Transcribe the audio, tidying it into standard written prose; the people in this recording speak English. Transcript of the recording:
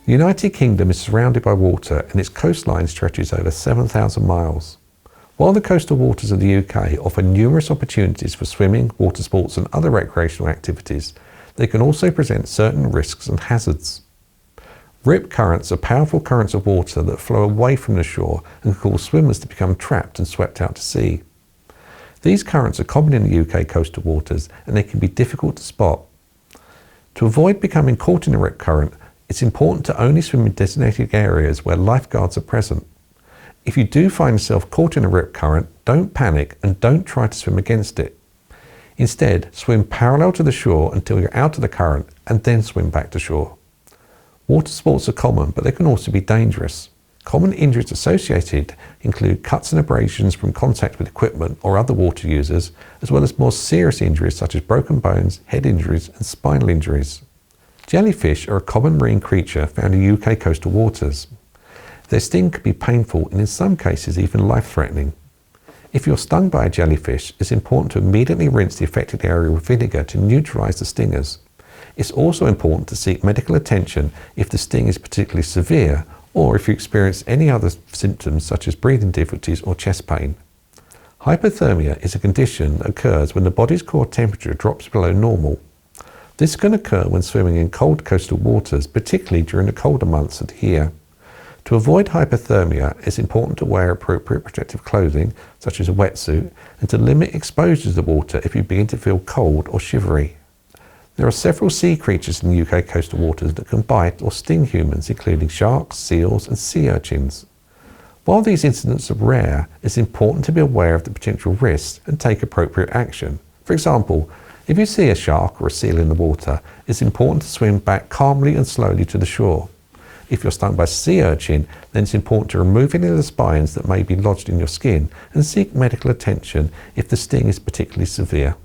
The United Kingdom is surrounded by water and its coastline stretches over 7,000 miles. While the coastal waters of the UK offer numerous opportunities for swimming, water sports and other recreational activities, they can also present certain risks and hazards. Rip currents are powerful currents of water that flow away from the shore and can cause swimmers to become trapped and swept out to sea. These currents are common in the UK coastal waters and they can be difficult to spot. To avoid becoming caught in a rip current, it's important to only swim in designated areas where lifeguards are present. If you do find yourself caught in a rip current, don't panic and don't try to swim against it. Instead, swim parallel to the shore until you're out of the current and then swim back to shore. Water sports are common, but they can also be dangerous. Common injuries associated include cuts and abrasions from contact with equipment or other water users, as well as more serious injuries such as broken bones, head injuries and spinal injuries. Jellyfish are a common marine creature found in UK coastal waters. Their sting can be painful and in some cases even life-threatening. If you're stung by a jellyfish, it's important to immediately rinse the affected area with vinegar to neutralise the stingers. It's also important to seek medical attention if the sting is particularly severe or if you experience any other symptoms such as breathing difficulties or chest pain. Hypothermia is a condition that occurs when the body's core temperature drops below normal. This can occur when swimming in cold coastal waters, particularly during the colder months of the year. To avoid hypothermia, it's important to wear appropriate protective clothing, such as a wetsuit, and to limit exposure to the water if you begin to feel cold or shivery. There are several sea creatures in the UK coastal waters that can bite or sting humans, including sharks, seals, and sea urchins. While these incidents are rare, it's important to be aware of the potential risks and take appropriate action. For example, if you see a shark or a seal in the water, it's important to swim back calmly and slowly to the shore. If you're stung by a sea urchin, then it's important to remove any of the spines that may be lodged in your skin and seek medical attention if the sting is particularly severe.